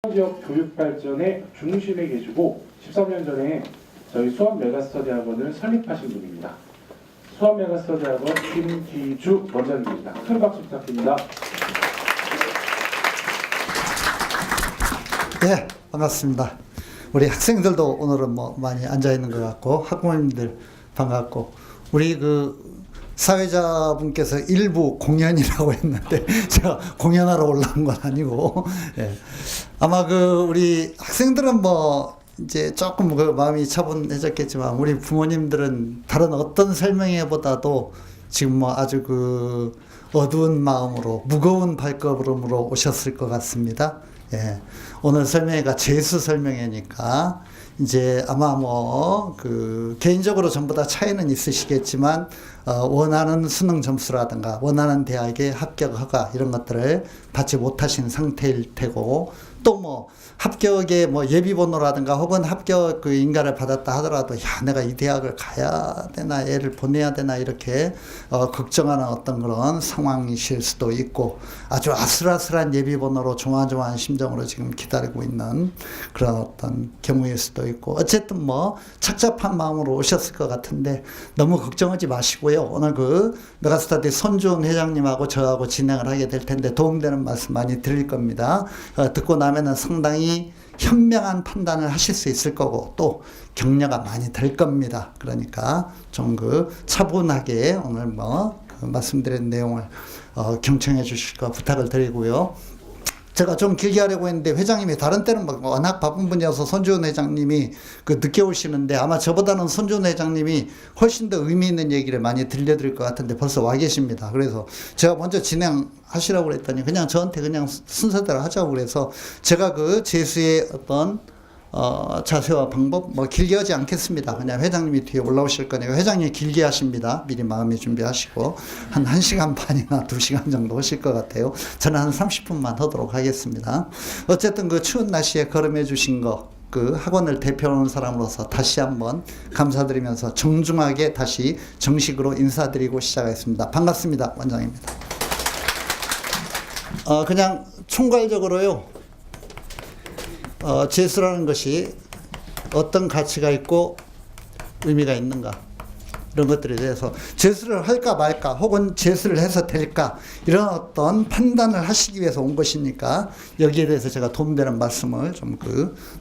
지역 교육 발전의 중심에 계시고 13년 전에 저희 수원 메가스터디 학원을 설립하신 분입니다. 수원 메가스터디 학원 김기주 원장님입니다. 큰 박수 부탁드립니다. 네, 반갑습니다. 우리 학생들도 오늘은 많이 앉아 있는 것 같고, 학부모님들 반갑고, 우리 사회자분께서 일부 공연이라고 했는데 제가 공연하러 올라온 건 아니고, 예. 아마 우리 학생들은 이제 조금 마음이 차분해졌겠지만, 우리 부모님들은 다른 어떤 설명회보다도 지금 아주 어두운 마음으로, 무거운 발걸음으로 오셨을 것 같습니다. 예. 오늘 설명회가 재수 설명회니까, 이제 아마 개인적으로 전부 다 차이는 있으시겠지만, 원하는 수능 점수라든가, 원하는 대학의 합격 허가, 이런 것들을 받지 못하신 상태일 테고, 또 합격의 예비번호라든가 혹은 합격 인가를 받았다 하더라도, 야, 내가 이 대학을 가야 되나, 애를 보내야 되나, 이렇게, 걱정하는 어떤 그런 상황이실 수도 있고, 아주 아슬아슬한 예비번호로 조마조마한 심정으로 지금 기다리고 있는 그런 어떤 경우일 수도 있고, 어쨌든 착잡한 마음으로 오셨을 것 같은데, 너무 걱정하지 마시고요. 오늘 메가스터디 손주은 회장님하고 저하고 진행을 하게 될 텐데, 도움되는 말씀 많이 드릴 겁니다. 듣고 나면은 상당히 현명한 판단을 하실 수 있을 거고, 또 격려가 많이 될 겁니다. 그러니까 좀 차분하게 오늘 말씀드린 내용을 경청해 주실 거 부탁을 드리고요. 제가 좀 길게 하려고 했는데, 회장님이 다른 때는 워낙 바쁜 분이어서 손주은 회장님이 늦게 오시는데, 아마 저보다는 손주은 회장님이 훨씬 더 의미 있는 얘기를 많이 들려드릴 것 같은데 벌써 와 계십니다. 그래서 제가 먼저 진행하시라고 그랬더니 그냥 저한테 그냥 순서대로 하자고 그래서, 제가 재수의 어떤 자세와 방법 길게 하지 않겠습니다. 그냥 회장님이 뒤에 올라오실 거니까 회장님이 길게 하십니다. 미리 마음의 준비하시고 한 1시간 반이나 2시간 정도 하실 것 같아요. 저는 한 30분만 하도록 하겠습니다. 어쨌든 추운 날씨에 걸음해 주신 거, 학원을 대표하는 사람으로서 다시 한번 감사드리면서 정중하게 다시 정식으로 인사드리고 시작하겠습니다. 반갑습니다. 원장입니다. 그냥 총괄적으로요, 재수라는 것이 어떤 가치가 있고 의미가 있는가, 이런 것들에 대해서 재수를 할까 말까 혹은 재수를 해서 될까, 이런 어떤 판단을 하시기 위해서 온 것이니까 여기에 대해서 제가 도움되는 말씀을 좀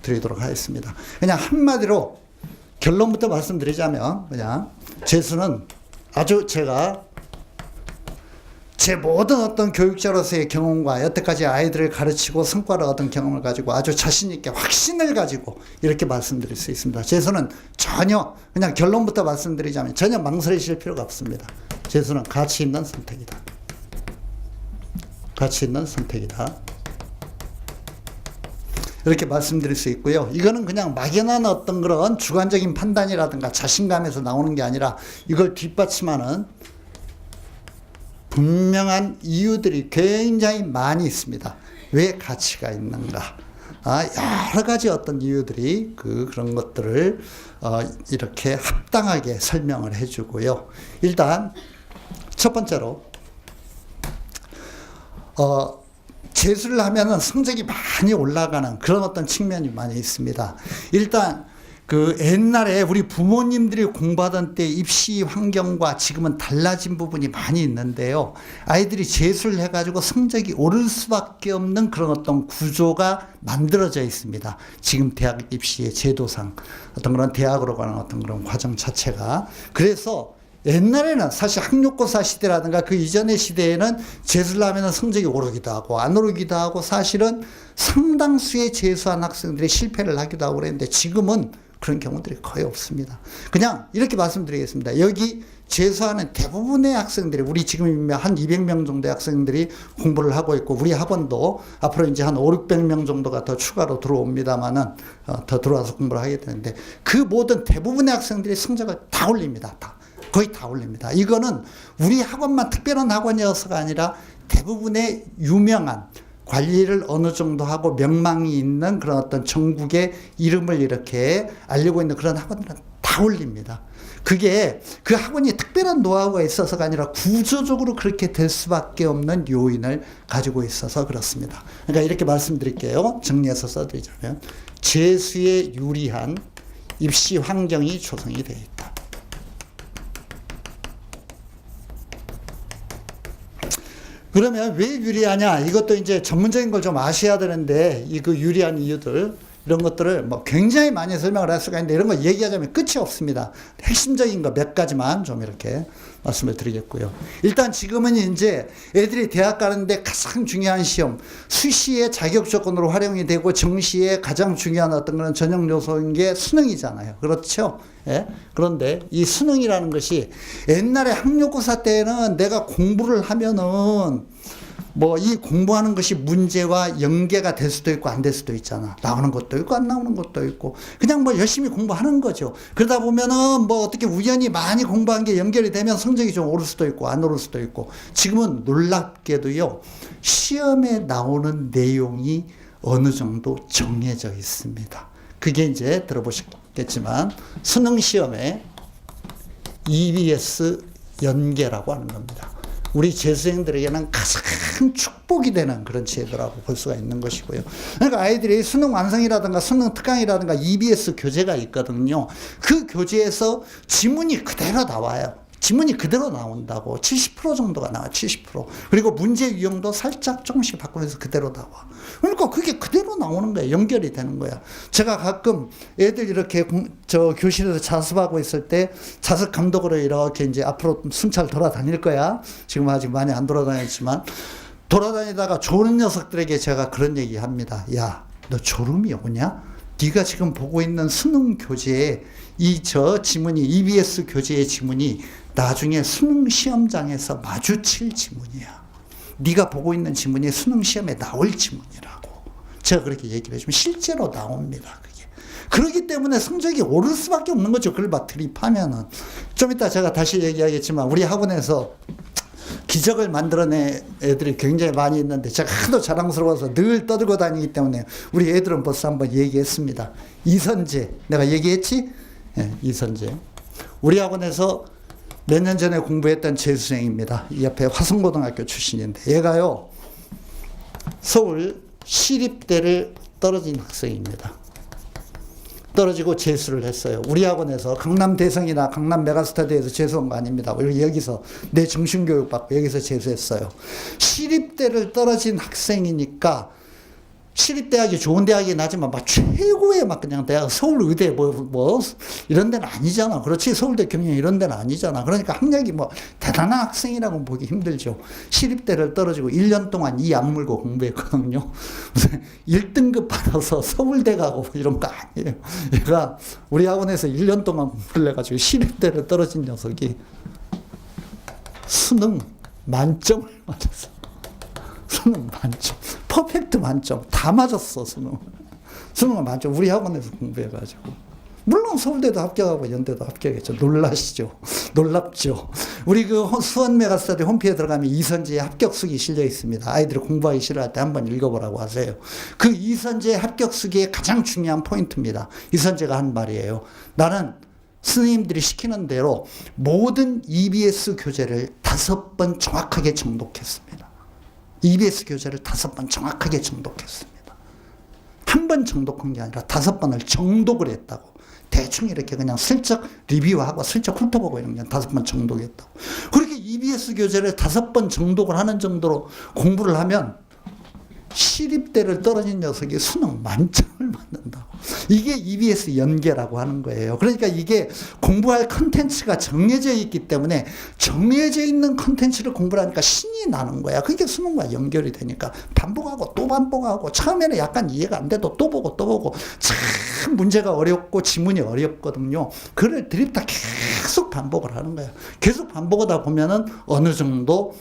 드리도록 하겠습니다. 그냥 한마디로 결론부터 말씀드리자면, 그냥 재수는 아주 제가 제 모든 어떤 교육자로서의 경험과 여태까지 아이들을 가르치고 성과를 얻은 경험을 가지고 아주 자신있게 확신을 가지고 이렇게 말씀드릴 수 있습니다. 재수는 전혀, 그냥 결론부터 말씀드리자면 전혀 망설이실 필요가 없습니다. 재수는 가치 있는 선택이다. 가치 있는 선택이다. 이렇게 말씀드릴 수 있고요. 이거는 그냥 막연한 어떤 그런 주관적인 판단이라든가 자신감에서 나오는 게 아니라, 이걸 뒷받침하는 분명한 이유들이 굉장히 많이 있습니다. 왜 가치가 있는가? 여러 가지 어떤 이유들이 그런 것들을 이렇게 합당하게 설명을 해주고요. 일단 첫 번째로 재수를 하면은 성적이 많이 올라가는 그런 어떤 측면이 많이 있습니다. 일단 옛날에 우리 부모님들이 공부하던 때 입시 환경과 지금은 달라진 부분이 많이 있는데요. 아이들이 재수를 해가지고 성적이 오를 수밖에 없는 그런 어떤 구조가 만들어져 있습니다. 지금 대학 입시의 제도상 어떤 그런 대학으로 가는 어떤 그런 과정 자체가. 그래서 옛날에는 사실 학력고사 시대라든가 그 이전의 시대에는 재수를 하면 성적이 오르기도 하고 안 오르기도 하고, 사실은 상당수의 재수한 학생들이 실패를 하기도 하고 그랬는데, 지금은 그런 경우들이 거의 없습니다. 그냥 이렇게 말씀드리겠습니다. 여기 재수하는 대부분의 학생들이, 우리 지금 한 200명 정도의 학생들이 공부를 하고 있고, 우리 학원도 앞으로 이제 한 500~600명 정도가 더 추가로 들어옵니다만은, 더 들어와서 공부를 하게 되는데, 그 모든 대부분의 학생들이 성적을 다 올립니다. 거의 다 올립니다. 이거는 우리 학원만 특별한 학원이어서가 아니라 대부분의 유명한, 관리를 어느 정도 하고 명망이 있는 그런 어떤 전국의 이름을 이렇게 알리고 있는 그런 학원들은 다 올립니다. 그게 그 학원이 특별한 노하우가 있어서가 아니라 구조적으로 그렇게 될 수밖에 없는 요인을 가지고 있어서 그렇습니다. 그러니까 이렇게 말씀드릴게요. 정리해서 써드리자면 재수에 유리한 입시 환경이 조성이 되어 있다. 그러면 왜 유리하냐? 이것도 이제 전문적인 걸 좀 아셔야 되는데, 이 그 유리한 이유들, 이런 것들을 뭐 굉장히 많이 설명을 할 수가 있는데, 이런 거 얘기하자면 끝이 없습니다. 핵심적인 거 몇 가지만 좀 이렇게 말씀을 드리겠고요. 일단 지금은 이제 애들이 대학 가는데 가장 중요한 시험, 수시의 자격 조건으로 활용이 되고 정시의 가장 중요한 어떤 그런 전형 요소인 게 수능이잖아요. 그렇죠? 예? 그런데 이 수능이라는 것이 옛날에 학력고사 때는 내가 공부를 하면은 뭐 이 공부하는 것이 문제와 연계가 될 수도 있고 안 될 수도 있잖아. 나오는 것도 있고 안 나오는 것도 있고 그냥 뭐 열심히 공부하는 거죠. 그러다 보면은 뭐 어떻게 우연히 많이 공부한 게 연결이 되면 성적이 좀 오를 수도 있고 안 오를 수도 있고, 지금은 놀랍게도요 시험에 나오는 내용이 어느 정도 정해져 있습니다. 그게 이제 들어보셨겠지만 수능 시험에 EBS 연계라고 하는 겁니다. 우리 재수생들에게는 가장 축복이 되는 그런 제도라고 볼 수가 있는 것이고요. 그러니까 아이들이 수능 완성이라든가 수능 특강이라든가 EBS 교재가 있거든요. 그 교재에서 지문이 그대로 나와요. 지문이 그대로 나온다고. 70% 정도가 나와. 70%. 그리고 문제 유형도 살짝 조금씩 바꾸면서 그대로 나와. 그러니까 그게 그대로 나오는 거야. 연결이 되는 거야. 제가 가끔 애들 이렇게 교실에서 자습하고 있을 때 자습 감독으로 이렇게 이제 앞으로 순찰 돌아다닐 거야. 지금 아직 많이 안 돌아다녔지만 돌아다니다가 조는 녀석들에게 제가 그런 얘기 합니다. 야, 너 졸음이 오냐? 네가 지금 보고 있는 수능 교재에 지문이 EBS 교재의 지문이 나중에 수능 시험장에서 마주칠 지문이야. 네가 보고 있는 지문이 수능 시험에 나올 지문이라고. 제가 그렇게 얘기를 해주면 실제로 나옵니다. 그게. 그렇기 때문에 성적이 오를 수밖에 없는 거죠. 그걸 막 드립하면은. 좀 이따 제가 다시 얘기하겠지만 우리 학원에서 기적을 만들어낸 애들이 굉장히 많이 있는데 제가 하도 자랑스러워서 늘 떠들고 다니기 때문에 우리 애들은 벌써 한번 얘기했습니다. 이선재, 내가 얘기했지? 네, 이선재. 우리 학원에서 몇 년 전에 공부했던 재수생입니다. 이 옆에 화성고등학교 출신인데 얘가요 서울 시립대를 떨어진 학생입니다. 떨어지고 재수를 했어요. 우리 학원에서 강남 대성이나 강남 메가스터디에서 재수한 거 아닙니다. 여기서 내 정신교육 받고 여기서 재수했어요. 시립대를 떨어진 학생이니까 시립대학이 좋은 대학이긴 하지만 막 최고의 막 그냥 대학, 서울의대 뭐 이런 데는 아니잖아. 그렇지. 서울대 경영 이런 데는 아니잖아. 그러니까 학력이 뭐 대단한 학생이라고 보기 힘들죠. 시립대를 떨어지고 1년 동안 이 악물고 공부했거든요. 무슨 1등급 받아서 서울대 가고 뭐 이런 거 아니에요. 얘가 우리 학원에서 1년 동안 공부를 해가지고 시립대를 떨어진 녀석이 수능 만점을 맞았어. 수능 만점. 퍼펙트 만점. 다 맞았어, 수능. 수능 만점. 우리 학원에서 공부해가지고. 물론 서울대도 합격하고 연대도 합격했죠. 놀라시죠? 놀랍죠? 우리 그 수원 메가스터디 홈페이지에 들어가면 이선재의 합격수기 실려 있습니다. 아이들이 공부하기 싫어할 때 한번 읽어보라고 하세요. 그 이선재의 합격수기의 가장 중요한 포인트입니다. 이선재가 한 말이에요. 나는 스님들이 시키는 대로 모든 EBS 교재를 5번 정확하게 정독했습니다. EBS 교재를 5번 정확하게 정독했습니다. 한 번 정독한 게 아니라 5번을 정독을 했다고. 대충 이렇게 그냥 슬쩍 리뷰하고 슬쩍 훑어보고 이런 게 5번 정독했다고. 그렇게 EBS 교재를 5번 정독을 하는 정도로 공부를 하면 시립대를 떨어진 녀석이 수능 만점을 받는다고. 이게 EBS 연계라고 하는 거예요. 그러니까 이게 공부할 컨텐츠가 정해져 있기 때문에 정해져 있는 컨텐츠를 공부를 하니까 신이 나는 거야. 그게 수능과 연결이 되니까 반복하고 또 반복하고 처음에는 약간 이해가 안 돼도 또 보고 참 문제가 어렵고 지문이 어렵거든요. 그걸 드립다 계속 반복을 하는 거야. 계속 반복하다 보면은 어느 정도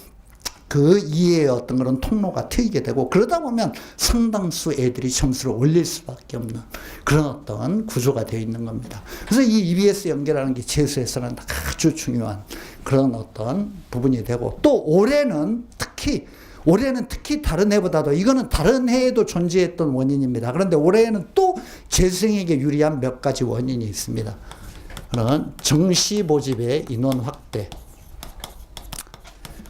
그 이해의 어떤 그런 통로가 트이게 되고 그러다 보면 상당수 애들이 점수를 올릴 수밖에 없는 그런 어떤 구조가 되어 있는 겁니다. 그래서 이 EBS 연계라는 게 재수에서는 아주 중요한 그런 어떤 부분이 되고 또 올해는 특히 다른 해보다도 이거는 다른 해에도 존재했던 원인입니다. 그런데 올해에는 또 재수생에게 유리한 몇 가지 원인이 있습니다. 그런 정시 모집의 인원 확대.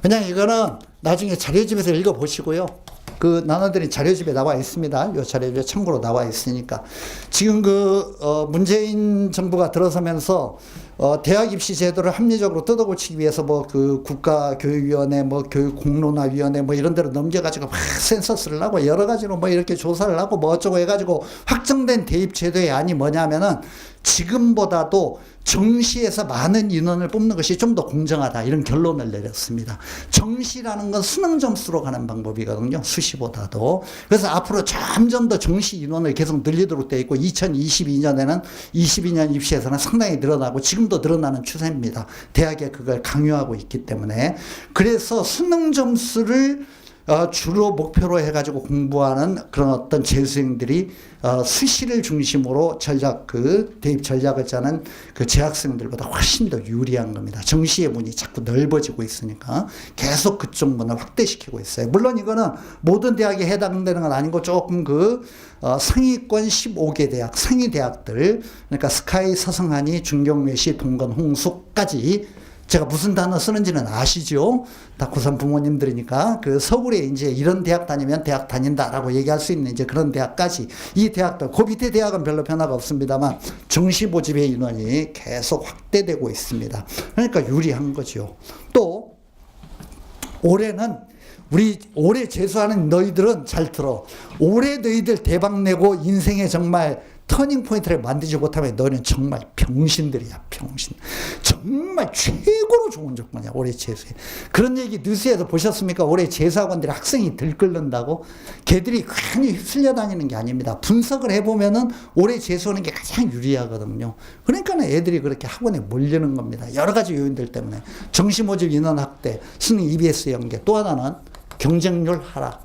그냥 이거는 나중에 자료집에서 읽어보시고요. 그 나눠드린 자료집에 나와 있습니다. 이 자료집에 참고로 나와 있으니까. 지금 문재인 정부가 들어서면서 대학 입시 제도를 합리적으로 뜯어고치기 위해서 그 국가교육위원회, 교육공론화위원회 이런 데로 넘겨가지고 막 센서스를 하고 여러 가지로 이렇게 조사를 하고 어쩌고 해가지고 확정된 대입 제도의 안이 뭐냐면은 지금보다도 정시에서 많은 인원을 뽑는 것이 좀 더 공정하다, 이런 결론을 내렸습니다. 정시라는 건 수능 점수로 가는 방법이거든요. 수시보다도. 그래서 앞으로 점점 더 정시 인원을 계속 늘리도록 되어 있고 2022년에는 22년 입시에서는 상당히 늘어나고 지금도 늘어나는 추세입니다. 대학에 그걸 강요하고 있기 때문에. 그래서 수능 점수를 주로 목표로 해가지고 공부하는 그런 어떤 재수생들이 수시를 중심으로 대입 전략을 짜는 그 재학생들보다 훨씬 더 유리한 겁니다. 정시의 문이 자꾸 넓어지고 있으니까 계속 그쪽 문을 확대시키고 있어요. 물론 이거는 모든 대학에 해당되는 건 아니고 조금 상위권 15개 대학, 상위 대학들, 그러니까 스카이, 서성하니, 중경외시, 동건, 홍수까지. 제가 무슨 단어 쓰는지는 아시죠? 다 고3 부모님들이니까 서울에 이제 이런 대학 다니면 대학 다닌다라고 얘기할 수 있는 이제 그런 대학까지, 이 대학들, 그 밑에 대학은 별로 변화가 없습니다만 정시 모집의 인원이 계속 확대되고 있습니다. 그러니까 유리한 거죠. 또 올해는 올해 재수하는 너희들은 잘 들어. 올해 너희들 대박 내고 인생에 정말 터닝 포인트를 만들지 못하면 너는 정말 병신들이야, 병신. 정말 최고로 좋은 조건이야, 올해 재수에. 그런 얘기 뉴스에서 보셨습니까? 올해 재수학원들이 학생이 들끓는다고? 걔들이 괜히 휩쓸려 다니는 게 아닙니다. 분석을 해보면은 올해 재수하는 게 가장 유리하거든요. 그러니까 애들이 그렇게 학원에 몰리는 겁니다. 여러 가지 요인들 때문에. 정시 모집 인원 확대, 수능 EBS 연계, 또 하나는 경쟁률 하락.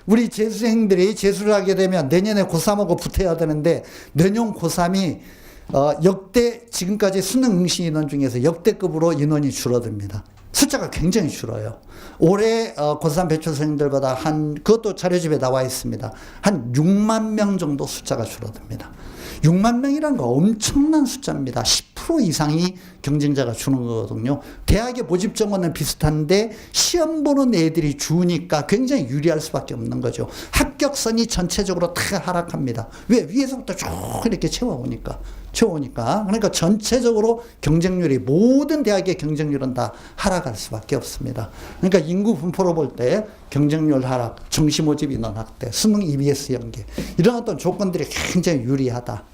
우리 재수생들이 재수를 하게 되면 내년에 고3하고 붙어야 되는데 내년 고3이 역대 지금까지 수능 응시 인원 중에서 역대급으로 인원이 줄어듭니다. 숫자가 굉장히 줄어요. 올해 고3 배출생들보다 그것도 자료집에 나와 있습니다. 한 6만 명 정도 숫자가 줄어듭니다. 6만 명이라는 거 엄청난 숫자입니다. 10% 이상이 경쟁자가 주는 거거든요. 대학의 모집 정원은 비슷한데 시험 보는 애들이 주니까 굉장히 유리할 수밖에 없는 거죠. 합격선이 전체적으로 다 하락합니다. 왜? 위에서부터 쭉 이렇게 채워오니까. 그러니까 전체적으로 경쟁률이, 모든 대학의 경쟁률은 다 하락할 수밖에 없습니다. 그러니까 인구 분포로 볼 때 경쟁률 하락, 정시 모집 인원 확대, 수능 EBS 연계, 이런 어떤 조건들이 굉장히 유리하다.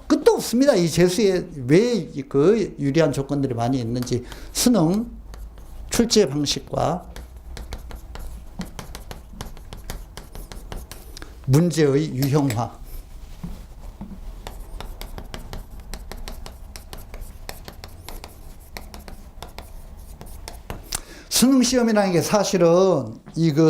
끝도 없습니다. 이 재수에 왜 유리한 조건들이 많이 있는지. 수능 출제 방식과 문제의 유형화. 수능 시험이라는 게 사실은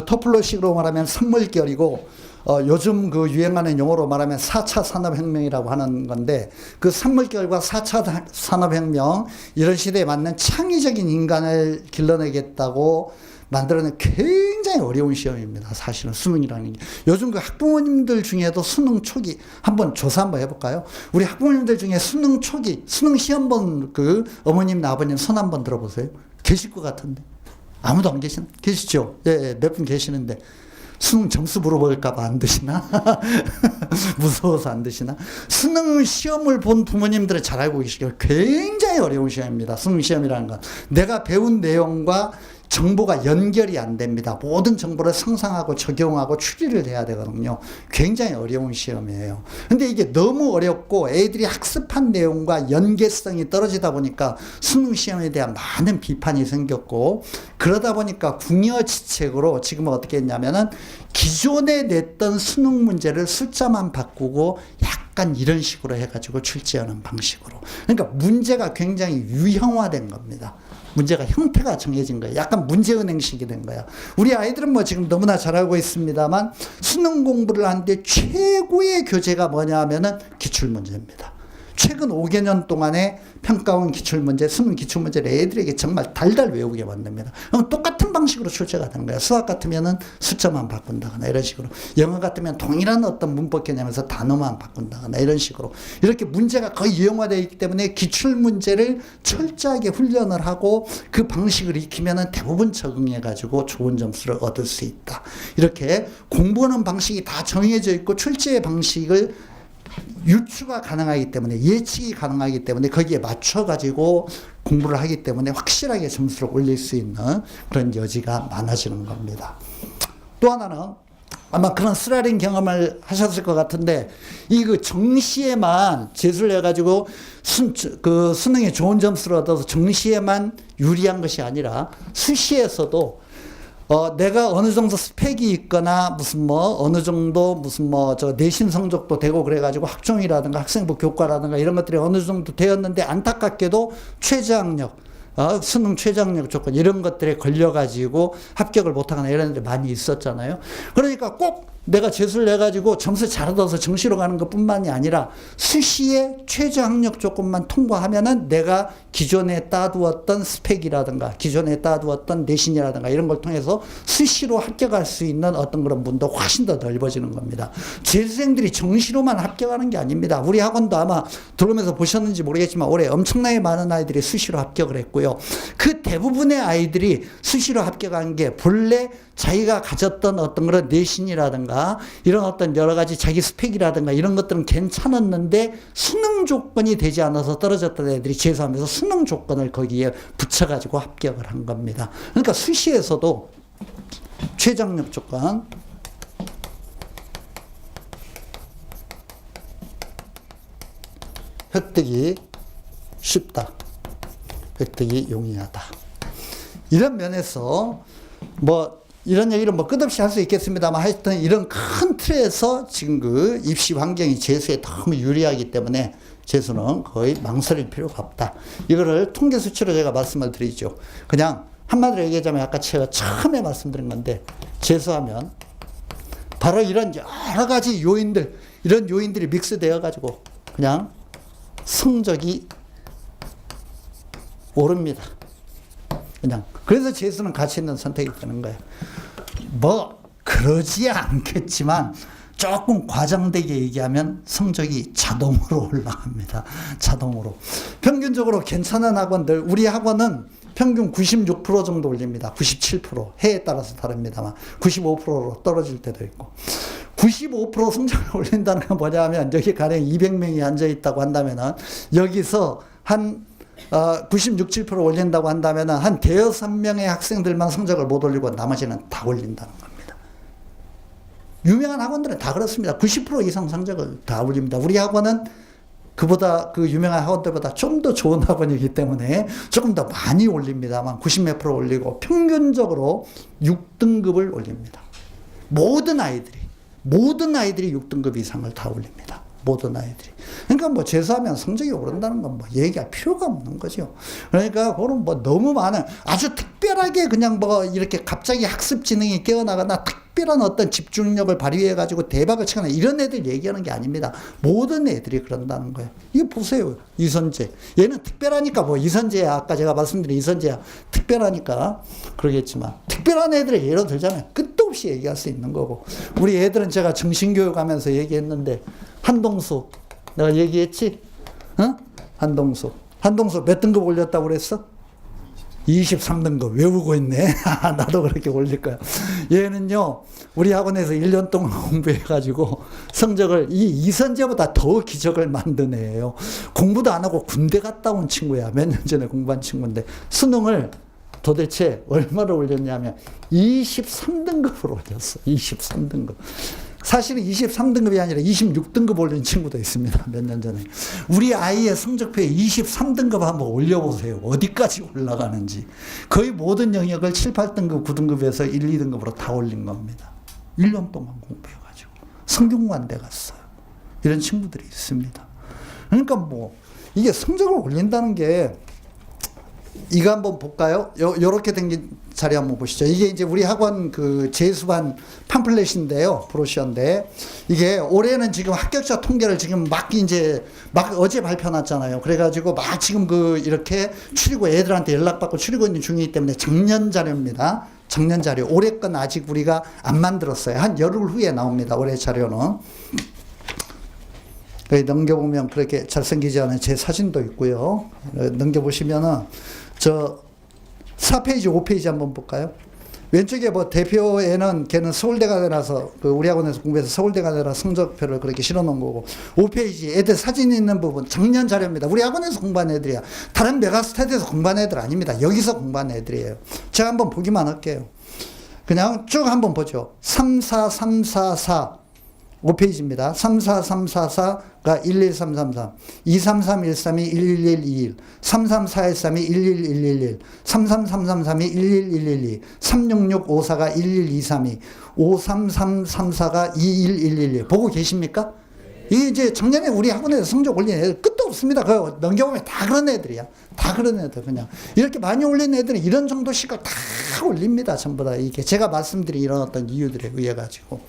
터플러식으로 말하면 산물결이고, 요즘 유행하는 용어로 말하면 4차 산업혁명이라고 하는 건데, 그 산물결과 4차 산업혁명, 이런 시대에 맞는 창의적인 인간을 길러내겠다고 만들어낸 굉장히 어려운 시험입니다. 사실은 수능이라는 게. 요즘 학부모님들 중에도 수능 초기, 한번 조사 한번 해볼까요? 우리 학부모님들 중에 수능 초기, 수능 시험 본 어머님, 아버님 손 한번 들어보세요. 계실 것 같은데. 아무도 안 계시죠? 예, 몇 분 계시는데. 수능 점수 물어볼까봐 안 드시나? 무서워서 안 드시나? 수능 시험을 본 부모님들은 잘 알고 계시죠? 굉장히 어려운 시험입니다. 수능 시험이라는 건. 내가 배운 내용과 정보가 연결이 안 됩니다. 모든 정보를 상상하고 적용하고 추리를 해야 되거든요. 굉장히 어려운 시험이에요. 근데 이게 너무 어렵고 애들이 학습한 내용과 연계성이 떨어지다 보니까 수능 시험에 대한 많은 비판이 생겼고, 그러다 보니까 궁여지책으로 지금은 어떻게 했냐면은 기존에 냈던 수능 문제를 숫자만 바꾸고 약간 이런 식으로 해가지고 출제하는 방식으로. 그러니까 문제가 굉장히 유형화된 겁니다. 문제가 형태가 정해진 거예요. 약간 문제은행식이 된 거야. 우리 아이들은 지금 너무나 잘 알고 있습니다만 수능 공부를 하는데 최고의 교재가 뭐냐 하면은 기출문제입니다. 최근 5개년 동안에 평가원 기출문제, 수능 기출문제를 애들에게 정말 달달 외우게 만듭니다. 그럼 똑같은 방식으로 출제가 되는 거예요. 수학 같으면은 숫자만 바꾼다거나 이런 식으로. 영어 같으면 동일한 어떤 문법 개념에서 단어만 바꾼다거나 이런 식으로. 이렇게 문제가 거의 유형화되어 있기 때문에 기출 문제를 철저하게 훈련을 하고 그 방식을 익히면은 대부분 적응해가지고 좋은 점수를 얻을 수 있다. 이렇게 공부하는 방식이 다 정해져 있고 출제의 방식을 유추가 가능하기 때문에 예측이 가능하기 때문에 거기에 맞춰가지고 공부를 하기 때문에 확실하게 점수를 올릴 수 있는 그런 여지가 많아지는 겁니다. 또 하나는 아마 그런 쓰라린 경험을 하셨을 것 같은데 이 그 정시에만 재수를 해가지고 수능에 좋은 점수를 얻어서 정시에만 유리한 것이 아니라 수시에서도 내가 어느 정도 스펙이 있거나 무슨 뭐 어느 정도 무슨 뭐 저 내신 성적도 되고 그래가지고 학종이라든가 학생부 교과라든가 이런 것들이 어느 정도 되었는데 안타깝게도 최저학력 수능 최저학력 조건 이런 것들에 걸려가지고 합격을 못하거나 이런 데 많이 있었잖아요. 그러니까 꼭 내가 재수를 해가지고 점수 잘 얻어서 정시로 가는 것뿐만이 아니라 수시에 최저학력 조건만 통과하면은 내가 기존에 따두었던 스펙이라든가 기존에 따두었던 내신이라든가 이런 걸 통해서 수시로 합격할 수 있는 어떤 그런 문도 훨씬 더 넓어지는 겁니다. 재수생들이 정시로만 합격하는 게 아닙니다. 우리 학원도 아마 들어오면서 보셨는지 모르겠지만 올해 엄청나게 많은 아이들이 수시로 합격을 했고요. 그 대부분의 아이들이 수시로 합격한 게 본래 자기가 가졌던 어떤 그런 내신이라든가 이런 어떤 여러 가지 자기 스펙이라든가 이런 것들은 괜찮았는데 수능 조건이 되지 않아서 떨어졌던 애들이 재수하면서 수능 조건을 거기에 붙여가지고 합격을 한 겁니다. 그러니까 수시에서도 최저학력 조건 획득이 쉽다. 획득이 용이하다. 이런 면에서 뭐 이런 얘기를 뭐 끝없이 할 수 있겠습니다만 하여튼 이런 큰 틀에서 지금 그 입시 환경이 재수에 너무 유리하기 때문에 재수는 거의 망설일 필요가 없다. 이거를 통계 수치로 제가 말씀을 드리죠. 그냥 한마디로 얘기하자면 아까 제가 처음에 말씀드린 건데 재수하면 바로 이런 여러 가지 요인들 이런 요인들이 믹스되어 가지고 그냥 성적이 오릅니다. 그냥 그래서 재수는 가치 있는 선택이 되는 거예요. 뭐 그러지 않겠지만 조금 과장되게 얘기하면 성적이 자동으로 올라갑니다. 자동으로. 평균적으로 괜찮은 학원들 우리 학원은 평균 96% 정도 올립니다. 97% 해에 따라서 다릅니다만 95%로 떨어질 때도 있고 95% 성적을 올린다는 건 뭐냐면 여기 가령 200명이 앉아있다고 한다면은 여기서 한 96, 7% 올린다고 한다면 한 대여섯 명의 학생들만 성적을 못 올리고 나머지는 다 올린다는 겁니다. 유명한 학원들은 다 그렇습니다. 90% 이상 성적을 다 올립니다. 우리 학원은 그보다 그 유명한 학원들보다 좀 더 좋은 학원이기 때문에 조금 더 많이 올립니다만 90몇 프로 올리고 평균적으로 6등급을 올립니다. 모든 아이들이 6등급 이상을 다 올립니다. 모든 아이들이. 그러니까 뭐 재수하면 성적이 오른다는 건 뭐 얘기할 필요가 없는 거죠. 그러니까 그런 뭐 너무 많은 아주 특별하게 그냥 뭐 이렇게 갑자기 학습 지능이 깨어나거나 특별한 어떤 집중력을 발휘해 가지고 대박을 치거나 이런 애들 얘기하는 게 아닙니다. 모든 애들이 그런다는 거예요. 이거 보세요. 이선재. 얘는 특별하니까 뭐 이선재야. 아까 제가 말씀드린 이선재야. 특별하니까 그러겠지만 특별한 애들을 예로 들자면 끝도 없이 얘기할 수 있는 거고 우리 애들은 제가 정신교육하면서 얘기했는데 한동수 내가 얘기했지? 어? 한동수 몇 등급 올렸다고 그랬어? 23등급 외우고 있네. 나도 그렇게 올릴 거야. 얘는요 우리 학원에서 1년 동안 공부해가지고 성적을 이선재보다 더 기적을 만든 애예요. 공부도 안 하고 군대 갔다 온 친구야. 몇 년 전에 공부한 친구인데 수능을 도대체 얼마를 올렸냐면 23등급을 올렸어. 23등급. 사실은 23등급이 아니라 26등급 올린 친구도 있습니다. 몇 년 전에. 우리 아이의 성적표에 23등급 한번 올려보세요. 어디까지 올라가는지. 거의 모든 영역을 7, 8등급, 9등급에서 1, 2등급으로 다 올린 겁니다. 1년 동안 공부해가지고. 성균관대 갔어요. 이런 친구들이 있습니다. 그러니까 뭐 이게 성적을 올린다는 게 이거 한번 볼까요? 요렇게 된 자리 한번 보시죠. 이게 이제 우리 학원 그 재수반 팜플렛인데요. 브로셔인데 이게 올해는 지금 합격자 통계를 지금 막 어제 발표 났잖아요. 그래가지고 막 지금 그 이렇게 추리고 애들한테 연락받고 추리고 있는 중이기 때문에 작년 자료입니다. 작년 자료. 올해 건 아직 우리가 안 만들었어요. 한 열흘 후에 나옵니다. 올해 자료는. 넘겨보면 그렇게 잘생기지 않은 제 사진도 있고요. 넘겨보시면은 저 4페이지, 5페이지 한번 볼까요? 왼쪽에 뭐 대표에는 걔는 서울대가 되라서 그 우리 학원에서 공부해서 서울대가 되라 성적표를 그렇게 실어 놓은 거고 5페이지 애들 사진이 있는 부분 작년 자료입니다. 우리 학원에서 공부한 애들이야. 다른 메가스터디에서 공부한 애들 아닙니다. 여기서 공부한 애들이에요. 제가 한번 보기만 할게요. 그냥 쭉 한번 보죠. 34344 5페이지입니다. 34344가 11333, 23313이 11121, 33413이 11111, 33333이 11112, 36654가 11232, 53334가 21111. 보고 계십니까? 이게 이제 작년에 우리 학원에서 성적 올린 애들 끝도 없습니다. 그거 넘겨보면 다 그런 애들이야. 다 그런 애들 그냥. 이렇게 많이 올린 애들은 이런 정도 시각 다 올립니다. 전부 다 이게 제가 말씀드린 이런 어떤 이유들에 의해 가지고.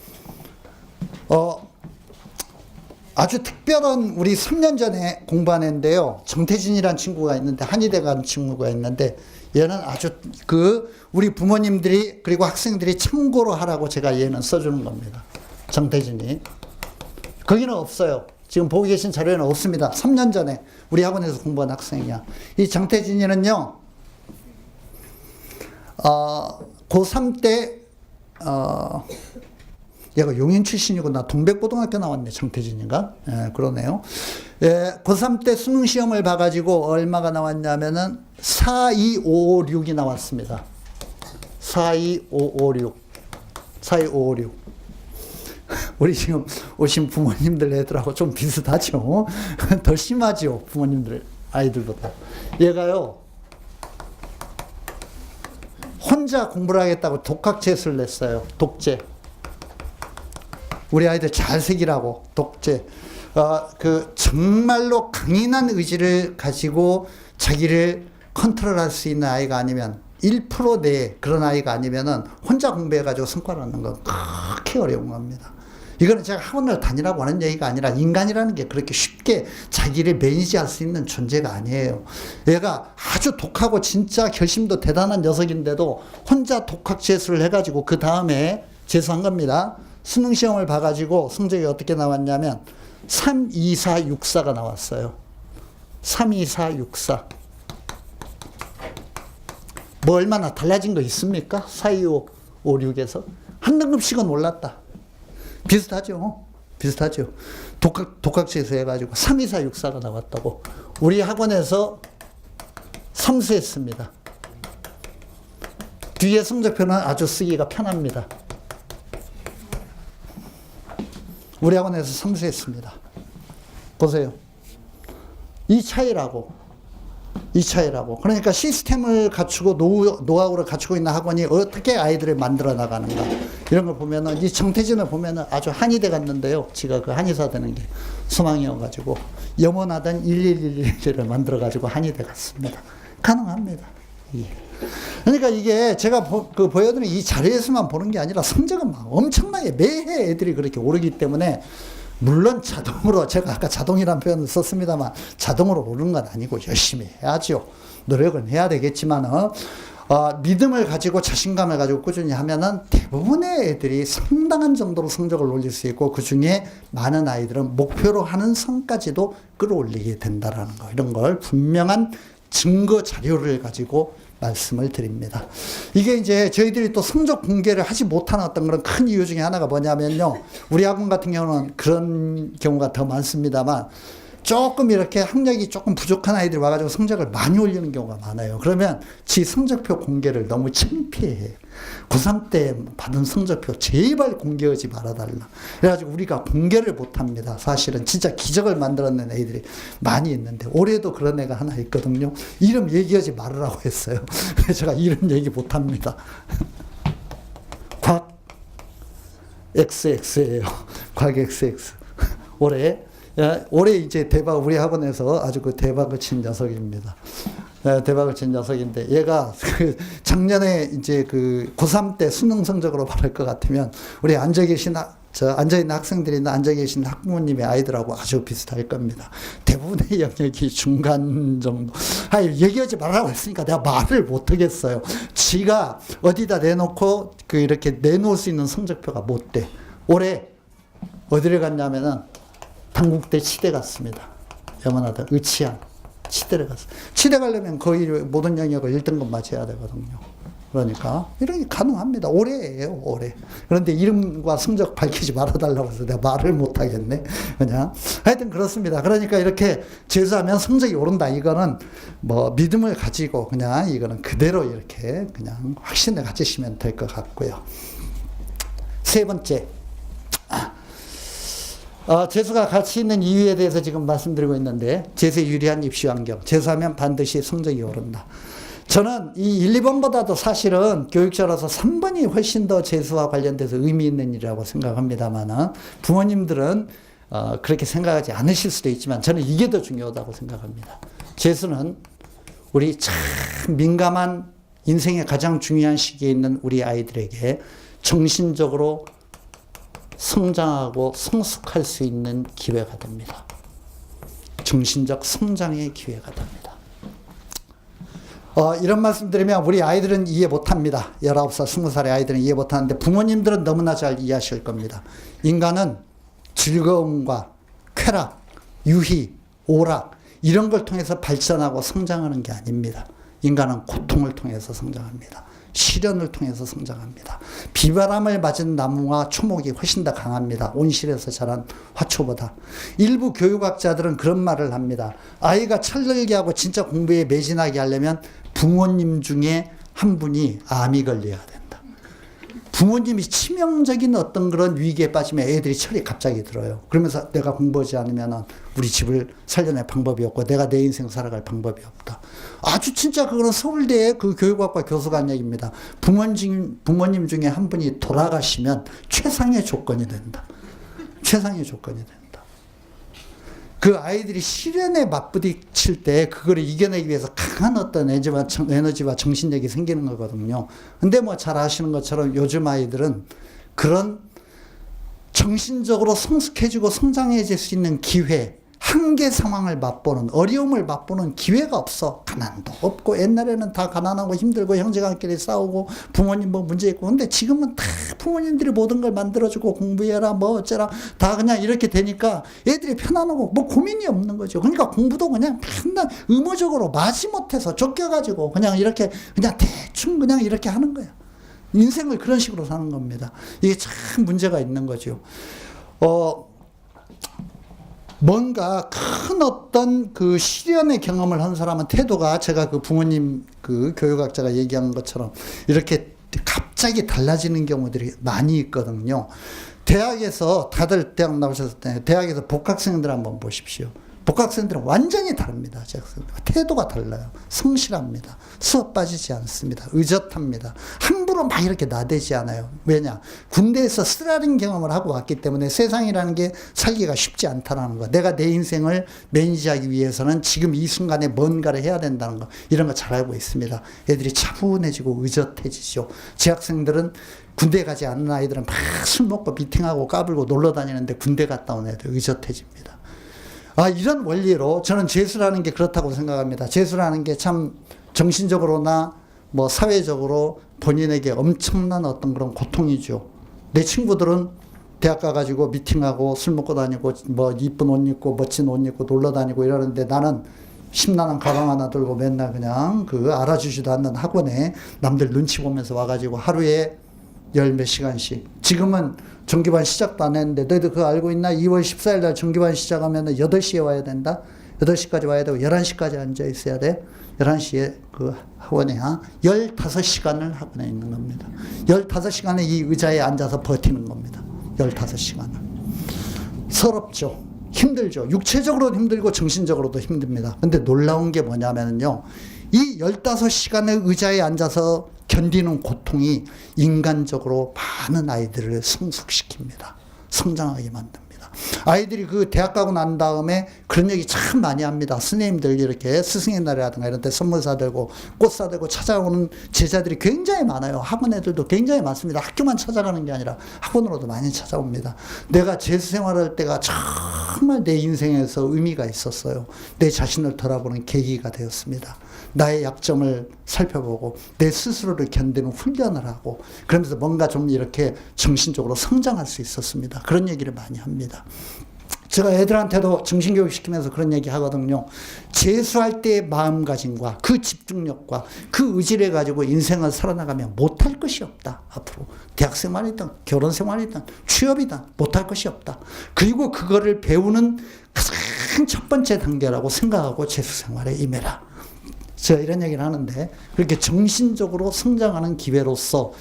아주 특별한 우리 3년 전에 공부한 애인데요. 정태진이라는 친구가 있는데, 한의대 간 친구가 있는데, 얘는 아주 우리 부모님들이, 그리고 학생들이 참고로 하라고 제가 얘는 써주는 겁니다. 정태진이. 거기는 없어요. 지금 보고 계신 자료에는 없습니다. 3년 전에 우리 학원에서 공부한 학생이야. 이 정태진이는요, 고3 때, 얘가 용인 출신이구나. 동백고등학교 나왔네, 정태진인가? 예, 그러네요. 예, 고3 때 수능시험을 봐가지고 얼마가 나왔냐면은 42556이 나왔습니다. 42556. 42556. 우리 지금 오신 부모님들 애들하고 좀 비슷하죠? 더 심하죠? 부모님들 아이들보다. 얘가요, 혼자 공부를 하겠다고 독학제수를 냈어요. 독재. 우리 아이들 잘 새기라고 독재. 정말로 강인한 의지를 가지고 자기를 컨트롤할 수 있는 아이가 아니면 1% 내에 그런 아이가 아니면은 혼자 공부해가지고 성과를 얻는 건 그렇게 어려운 겁니다. 이거는 제가 학원을 다니라고 하는 얘기가 아니라 인간이라는 게 그렇게 쉽게 자기를 매니지할 수 있는 존재가 아니에요. 얘가 아주 독하고 진짜 결심도 대단한 녀석인데도 혼자 독학제수를 해가지고 그 다음에 재수한 겁니다. 수능시험을 봐가지고 성적이 어떻게 나왔냐면 32464가 나왔어요. 32464. 뭐 얼마나 달라진 거 있습니까? 42556에서 한 등급씩은 올랐다. 비슷하죠? 비슷하죠? 독학제수 해가지고 32464가 나왔다고. 우리 학원에서 삼수했습니다. 뒤에 성적표는 아주 쓰기가 편합니다. 우리 학원에서 삼수했습니다. 보세요. 이 차이라고. 그러니까 시스템을 갖추고 노하우를 갖추고 있는 학원이 어떻게 아이들을 만들어 나가는가. 이런 걸 보면은, 이 정태진을 보면은 아주 한의대 갔는데요. 지가 그 한의사 되는 게 소망이어가지고, 염원하던 1111을 만들어가지고 한의대 갔습니다. 가능합니다. 예. 그러니까 이게 제가 보여드리는 이 자료에서만 보는 게 아니라 성적은 막 엄청나게 매해 애들이 그렇게 오르기 때문에, 물론 자동으로, 제가 아까 자동이라는 표현을 썼습니다만 자동으로 오르는 건 아니고 열심히 해야죠. 노력은 해야 되겠지만 믿음을 가지고 자신감을 가지고 꾸준히 하면은 대부분의 애들이 상당한 정도로 성적을 올릴 수 있고, 그 중에 많은 아이들은 목표로 하는 선까지도 끌어올리게 된다라는 거, 이런 걸 분명한 증거 자료를 가지고 말씀을 드립니다. 이게 이제 저희들이 또 성적 공개를 하지 못하는 어떤 그런 큰 이유 중에 하나가 뭐냐면요. 우리 학원 같은 경우는 그런 경우가 더 많습니다만, 조금 이렇게 학력이 조금 부족한 아이들이 와가지고 성적을 많이 올리는 경우가 많아요. 그러면 지 성적표 공개를 너무 창피해. 고3 때 받은 성적표 제발 공개하지 말아달라. 그래가지고 우리가 공개를 못합니다. 사실은 진짜 기적을 만들어낸 애들이 많이 있는데, 올해도 그런 애가 하나 있거든요. 이름 얘기하지 말으라고 했어요. 그래서 제가 이름 얘기 못합니다. 곽 XX예요. 곽 XX. 올해 이제 대박, 우리 학원에서 아주 그 대박을 친 녀석입니다. 대박을 친 녀석인데, 얘가 작년에 이제 고3 때 수능 성적으로 말할 것 같으면, 우리 앉아 계신 저 앉아있는 학생들이나 앉아계신 학부모님의 아이들하고 아주 비슷할 겁니다. 대부분의 영역이 중간 정도. 얘기하지 말라고 했으니까 내가 말을 못하겠어요. 지가 어디다 내놓고 이렇게 내놓을 수 있는 성적표가 못 돼. 올해 어디를 갔냐면은 당국대 치대 갔습니다. 염원하다 의치안 치대를 갔어요. 치대 가려면 거의 모든 영역을 1등급 맞춰야 되거든요. 그러니까 이런 게 가능합니다. 올해예요, 올해. 그런데 이름과 성적 밝히지 말아달라고 해서 내가 말을 못하겠네. 그냥 하여튼 그렇습니다. 그러니까 이렇게 재수하면 성적이 오른다. 이거는 뭐 믿음을 가지고 그냥 이거는 그대로 이렇게 그냥 확신을 가지시면 될 것 같고요. 세 번째, 재수가 가치 있는 이유에 대해서 지금 말씀드리고 있는데, 재수에 유리한 입시 환경. 재수하면 반드시 성적이 오른다. 저는 이 1, 2번보다도 사실은 교육자로서 3번이 훨씬 더 재수와 관련돼서 의미 있는 일이라고 생각합니다만, 부모님들은 그렇게 생각하지 않으실 수도 있지만 저는 이게 더 중요하다고 생각합니다. 재수는 우리 참 민감한 인생의 가장 중요한 시기에 있는 우리 아이들에게 정신적으로 성장하고 성숙할 수 있는 기회가 됩니다. 정신적 성장의 기회가 됩니다. 이런 말씀 드리면 우리 아이들은 이해 못합니다. 19살, 20살의 아이들은 이해 못하는데 부모님들은 너무나 잘 이해하실 겁니다. 인간은 즐거움과 쾌락, 유희, 오락 이런 걸 통해서 발전하고 성장하는 게 아닙니다. 인간은 고통을 통해서 성장합니다. 시련을 통해서 성장합니다. 비바람을 맞은 나무와 초목이 훨씬 더 강합니다. 온실에서 자란 화초보다. 일부 교육학자들은 그런 말을 합니다. 아이가 철들게 하고 진짜 공부에 매진하게 하려면 부모님 중에 한 분이 암이 걸려야 된다. 부모님이 치명적인 어떤 그런 위기에 빠지면 애들이 철이 갑자기 들어요. 그러면서 내가 공부하지 않으면 우리 집을 살려낼 방법이 없고 내가 내 인생 살아갈 방법이 없다. 아주 진짜 그거는 서울대의 그 교육학과 교수가 한 얘기입니다. 부모님 중에 한 분이 돌아가시면 최상의 조건이 된다. 최상의 조건이 된다. 그 아이들이 시련에 맞부딪힐 때 그거를 이겨내기 위해서 강한 어떤 에너지와 정신력이 생기는 거거든요. 근데 뭐 잘 아시는 것처럼 요즘 아이들은 그런 정신적으로 성숙해지고 성장해질 수 있는 기회, 한계 상황을 맛보는, 어려움을 맛보는 기회가 없어. 가난도 없고, 옛날에는 다 가난하고 힘들고 형제간끼리 싸우고 부모님 뭐 문제 있고, 근데 지금은 다 부모님들이 모든 걸 만들어주고 공부해라 뭐 어쩌라 다 그냥 이렇게 되니까 애들이 편안하고 뭐 고민이 없는 거죠. 그러니까 공부도 그냥 맨날 의무적으로 마지못해서 쫓겨가지고 그냥 이렇게 그냥 대충 그냥 이렇게 하는 거야. 인생을 그런 식으로 사는 겁니다. 이게 참 문제가 있는 거죠. 뭔가 큰 어떤 그 시련의 경험을 한 사람은 태도가 제가 그 부모님 그 교육학자가 얘기한 것처럼 이렇게 갑자기 달라지는 경우들이 많이 있거든요. 대학에서 다들 대학 나오셨을 때 대학에서 복학생들 한번 보십시오. 복학생들은 완전히 다릅니다. 태도가 달라요. 성실합니다. 수업 빠지지 않습니다. 의젓합니다. 함부로 막 이렇게 나대지 않아요. 왜냐? 군대에서 쓰라린 경험을 하고 왔기 때문에 세상이라는 게 살기가 쉽지 않다는 거. 내가 내 인생을 매니지하기 위해서는 지금 이 순간에 뭔가를 해야 된다는 거. 이런 거 잘 알고 있습니다. 애들이 차분해지고 의젓해지죠. 재학생들은 군대 가지 않는 아이들은 막 술 먹고 미팅하고 까불고 놀러 다니는데 군대 갔다 온 애들 의젓해집니다. 이런 원리로 저는 재수라는 게 그렇다고 생각합니다. 재수라는 게 참 정신적으로나 뭐 사회적으로 본인에게 엄청난 어떤 그런 고통이죠. 내 친구들은 대학 가가지고 미팅하고 술 먹고 다니고 뭐 이쁜 옷 입고 멋진 옷 입고 놀러 다니고 이러는데 나는 심란한 가방 하나 들고 맨날 그냥 그 알아주지도 않는 학원에 남들 눈치 보면서 와가지고 하루에 10몇 시간씩. 지금은 정기반 시작도 안 했는데 너희들 그거 알고 있나? 2월 14일 날 정기반 시작하면 8시에 와야 된다. 8시까지 와야 되고 11시까지 앉아 있어야 돼. 11시에 그 학원에 15시간을 학원에 있는 겁니다. 15시간을 이 의자에 앉아서 버티는 겁니다. 15시간을. 서럽죠. 힘들죠. 육체적으로도 힘들고 정신적으로도 힘듭니다. 근데 놀라운 게 뭐냐면요. 이 15시간의 의자에 앉아서 견디는 고통이 인간적으로 많은 아이들을 성숙시킵니다. 성장하게 만듭니다. 아이들이 그 대학 가고 난 다음에 그런 얘기 참 많이 합니다. 스님들 이렇게 스승의 날이라든가 이런 데 선물 사들고 꽃 사들고 찾아오는 제자들이 굉장히 많아요. 학원 애들도 굉장히 많습니다. 학교만 찾아가는 게 아니라 학원으로도 많이 찾아옵니다. 내가 재수 생활할 때가 정말 내 인생에서 의미가 있었어요. 내 자신을 돌아보는 계기가 되었습니다. 나의 약점을 살펴보고 내 스스로를 견디는 훈련을 하고 그러면서 뭔가 좀 이렇게 정신적으로 성장할 수 있었습니다. 그런 얘기를 많이 합니다. 제가 애들한테도 정신교육 시키면서 그런 얘기 하거든요. 재수할 때의 마음가짐과 그 집중력과 그 의지를 가지고 인생을 살아나가면 못할 것이 없다. 앞으로 대학생활이든 결혼생활이든 취업이든 못할 것이 없다. 그리고 그거를 배우는 가장 첫 번째 단계라고 생각하고 재수생활에 임해라. 제가 이런 얘기를 하는데 그렇게 정신적으로 성장하는 기회로서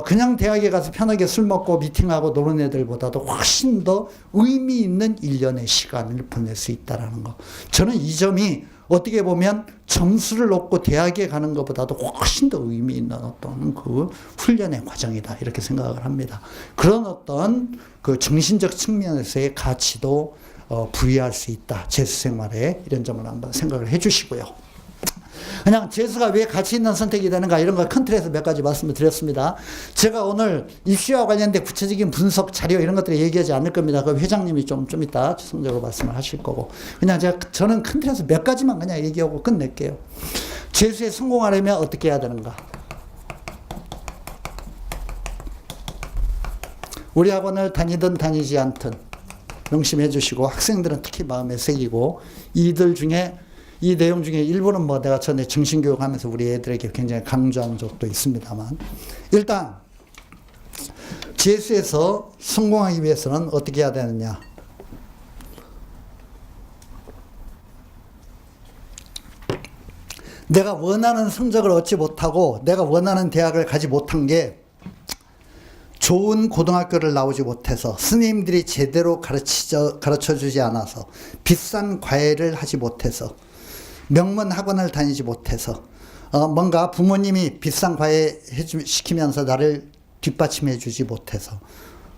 그냥 대학에 가서 편하게 술 먹고 미팅하고 노는 애들보다도 훨씬 더 의미 있는 1년의 시간을 보낼 수 있다는 거. 저는 이 점이 어떻게 보면 점수를 얻고 대학에 가는 것보다도 훨씬 더 의미 있는 어떤 그 훈련의 과정이다. 이렇게 생각을 합니다. 그런 어떤 그 정신적 측면에서의 가치도 부여할 수 있다. 재수 생활에 이런 점을 한번 생각을 해 주시고요. 그냥 재수가 왜 가치 있는 선택이 되는가 이런 거 큰 틀에서 몇 가지 말씀을 드렸습니다. 제가 오늘 입시와 관련된 구체적인 분석 자료 이런 것들을 얘기하지 않을 겁니다. 그 회장님이 좀 이따 추상적으로 말씀을 하실 거고 그냥 저는 큰 틀에서 몇 가지만 그냥 얘기하고 끝낼게요. 재수에 성공하려면 어떻게 해야 되는가? 우리 학원을 다니든 다니지 않든 명심해 주시고 학생들은 특히 마음에 새기고 이 내용 중에 일부는 뭐 내가 전에 정신교육 하면서 우리 애들에게 굉장히 강조한 적도 있습니다만 일단 재수에서 성공하기 위해서는 어떻게 해야 되느냐. 내가 원하는 성적을 얻지 못하고 내가 원하는 대학을 가지 못한 게 좋은 고등학교를 나오지 못해서 스님들이 제대로 가르쳐주지 않아서 비싼 과외를 하지 못해서 명문 학원을 다니지 못해서 뭔가 부모님이 비싼 과외 시키면서 나를 뒷받침해 주지 못해서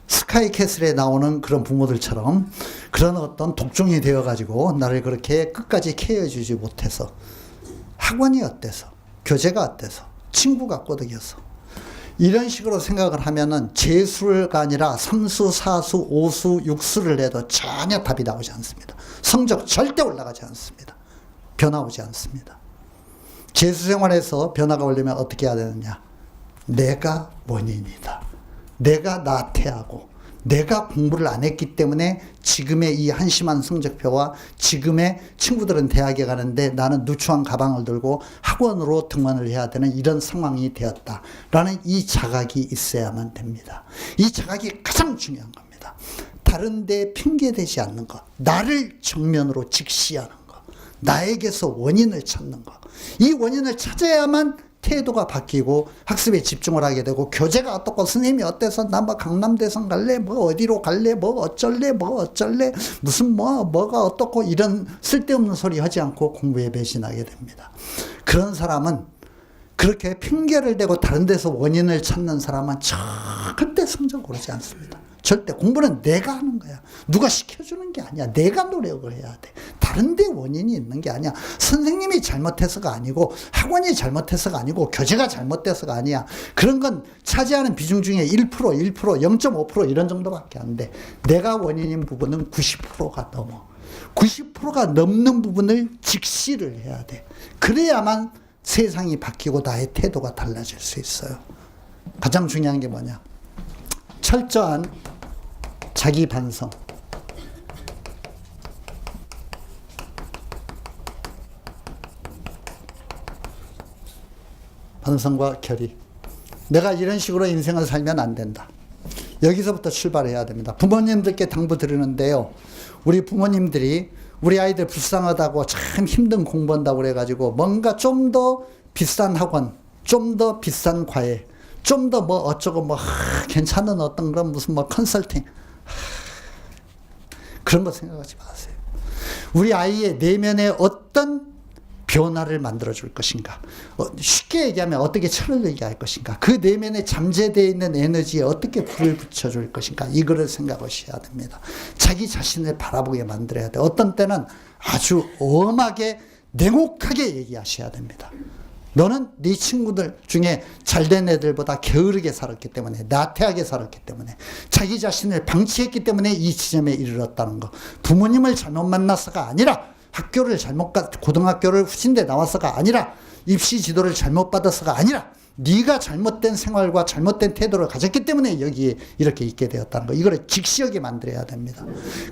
스카이캐슬에 나오는 그런 부모들처럼 그런 어떤 독종이 되어가지고 나를 그렇게 끝까지 케어해 주지 못해서 학원이 어때서 교재가 어때서 친구가 꼬드겨서 이런 식으로 생각을 하면은 재수가 아니라 3수, 4수, 5수, 6수를 해도 전혀 답이 나오지 않습니다. 성적 절대 올라가지 않습니다. 변화 오지 않습니다. 재수 생활에서 변화가 오려면 어떻게 해야 되느냐? 내가 원인이다. 내가 나태하고 내가 공부를 안 했기 때문에 지금의 이 한심한 성적표와 지금의 친구들은 대학에 가는데 나는 누추한 가방을 들고 학원으로 등원을 해야 되는 이런 상황이 되었다라는 이 자각이 있어야만 됩니다. 이 자각이 가장 중요한 겁니다. 다른 데 핑계대지 않는 것, 나를 정면으로 직시하는 것, 나에게서 원인을 찾는 것. 이 원인을 찾아야만 태도가 바뀌고 학습에 집중을 하게 되고 교재가 어떻고 스님이 어때서 나 뭐 강남대성 갈래 뭐 어디로 갈래 뭐 어쩔래 무슨 뭐가 어떻고 이런 쓸데없는 소리 하지 않고 공부에 배신하게 됩니다. 그런 사람은 그렇게 핑계를 대고 다른 데서 원인을 찾는 사람은 절대 성적 오르지 않습니다. 절대 공부는 내가 하는 거야. 누가 시켜주는 게 아니야. 내가 노력을 해야 돼. 다른 데 원인이 있는 게 아니야. 선생님이 잘못해서가 아니고 학원이 잘못해서가 아니고 교재가 잘못돼서가 아니야. 그런 건 차지하는 비중 중에 1%, 0.5% 이런 정도밖에 안 돼. 내가 원인인 부분은 90%가 넘어. 90%가 넘는 부분을 직시를 해야 돼. 그래야만 세상이 바뀌고 나의 태도가 달라질 수 있어요. 가장 중요한 게 뭐냐? 철저한 자기 반성. 반성과 결의. 내가 이런 식으로 인생을 살면 안 된다. 여기서부터 출발해야 됩니다. 부모님들께 당부드리는데요. 우리 부모님들이 우리 아이들 불쌍하다고 참 힘든 공부한다고 그래가지고 뭔가 좀 더 비싼 학원, 좀 더 비싼 과외, 좀 더 뭐 어쩌고 뭐 괜찮은 어떤 그런 무슨 뭐 컨설팅 그런 거 생각하지 마세요. 우리 아이의 내면에 어떤 변화를 만들어줄 것인가? 쉽게 얘기하면 어떻게 철을 내게 할 것인가? 그 내면에 잠재되어 있는 에너지에 어떻게 불을 붙여줄 것인가? 이거를 생각하셔야 됩니다. 자기 자신을 바라보게 만들어야 돼. 어떤 때는 아주 엄하게 냉혹하게 얘기하셔야 됩니다. 너는 네 친구들 중에 잘된 애들보다 게으르게 살았기 때문에, 나태하게 살았기 때문에, 자기 자신을 방치했기 때문에 이 지점에 이르렀다는 거. 부모님을 잘못 만나서가 아니라, 학교를 고등학교를 후진대 나와서가 아니라, 입시 지도를 잘못 받아서가 아니라, 네가 잘못된 생활과 잘못된 태도를 가졌기 때문에 여기에 이렇게 있게 되었다는 거. 이거를 직시하게 만들어야 됩니다.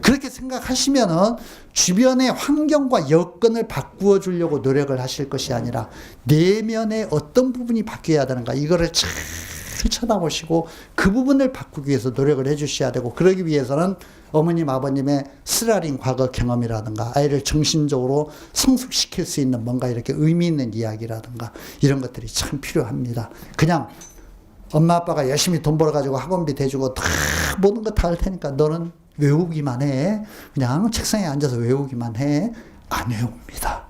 그렇게 생각하시면은 주변의 환경과 여건을 바꾸어 주려고 노력을 하실 것이 아니라 내면의 어떤 부분이 바뀌어야 되는가. 이거를 잘 쳐다보시고 그 부분을 바꾸기 위해서 노력을 해 주셔야 되고, 그러기 위해서는 어머님 아버님의 쓰라린 과거 경험이라든가 아이를 정신적으로 성숙시킬 수 있는 뭔가 이렇게 의미 있는 이야기라든가 이런 것들이 참 필요합니다. 그냥 엄마 아빠가 열심히 돈 벌어가지고 학원비 대주고 다 모든 거 다 할 테니까 너는 외우기만 해. 그냥 책상에 앉아서 외우기만 해. 안 외웁니다.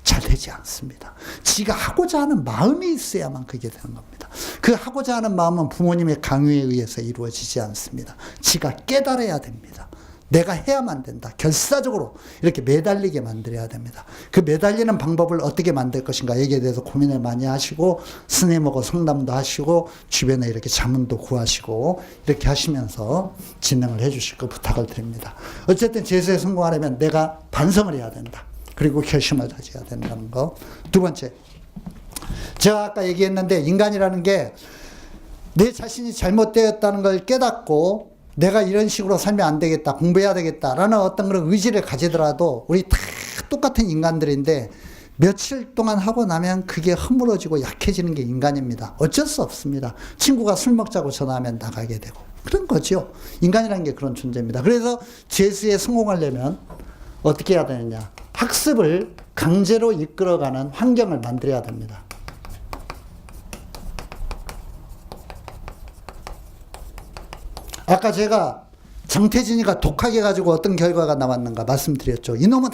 잘 되지 않습니다. 지가 하고자 하는 마음이 있어야만 그게 되는 겁니다. 그 하고자 하는 마음은 부모님의 강요에 의해서 이루어지지 않습니다. 지가 깨달아야 됩니다. 내가 해야만 된다. 결사적으로 이렇게 매달리게 만들어야 됩니다. 그 매달리는 방법을 어떻게 만들 것인가 여기에 대해서 고민을 많이 하시고 스님하고 상담도 하시고 주변에 이렇게 자문도 구하시고 이렇게 하시면서 진행을 해 주실 거 부탁을 드립니다. 어쨌든 재수에 성공하려면 내가 반성을 해야 된다. 그리고 결심을 다져야 된다는 거. 두 번째, 제가 아까 얘기했는데 인간이라는 게 내 자신이 잘못되었다는 걸 깨닫고 내가 이런 식으로 살면 안 되겠다, 공부해야 되겠다라는 어떤 그런 의지를 가지더라도 우리 다 똑같은 인간들인데 며칠 동안 하고 나면 그게 허물어지고 약해지는 게 인간입니다. 어쩔 수 없습니다. 친구가 술 먹자고 전화하면 나가게 되고 그런 거죠. 인간이라는 게 그런 존재입니다. 그래서 재수에 성공하려면 어떻게 해야 되느냐. 학습을 강제로 이끌어가는 환경을 만들어야 됩니다. 아까 제가 정태진이가 독하게 가지고 어떤 결과가 나왔는가 말씀드렸죠. 이놈은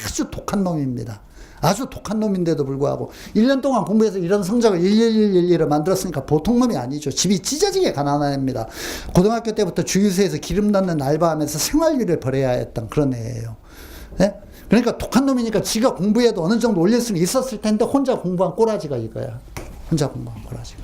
아주 독한 놈입니다. 아주 독한 놈인데도 불구하고 1년 동안 공부해서 이런 성적을 11111을 만들었으니까 보통 놈이 아니죠. 집이 찢어지게 가난합니다. 고등학교 때부터 주유소에서 기름 넣는 알바하면서 생활비를 벌여야 했던 그런 애예요. 네? 그러니까 독한 놈이니까 지가 공부해도 어느 정도 올릴 수는 있었을 텐데 혼자 공부한 꼬라지가 이거야. 혼자 공부한 꼬라지가.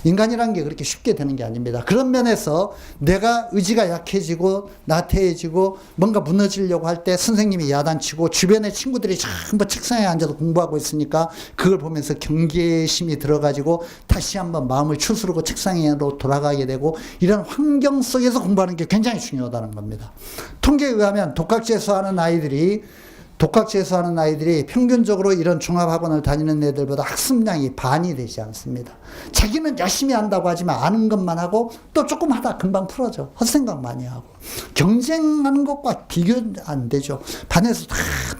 인간이라는 게 그렇게 쉽게 되는 게 아닙니다. 그런 면에서 내가 의지가 약해지고 나태해지고 뭔가 무너지려고 할 때 선생님이 야단치고 주변의 친구들이 전부 책상에 앉아서 공부하고 있으니까 그걸 보면서 경계심이 들어가지고 다시 한번 마음을 추스르고 책상으로 돌아가게 되고 이런 환경 속에서 공부하는 게 굉장히 중요하다는 겁니다. 통계에 의하면 독학재수하는 아이들이 평균적으로 이런 종합학원을 다니는 애들보다 학습량이 반이 되지 않습니다. 자기는 열심히 한다고 하지만 아는 것만 하고 또 조금 하다 금방 풀어져. 헛생각 많이 하고. 경쟁하는 것과 비교 안 되죠. 반에서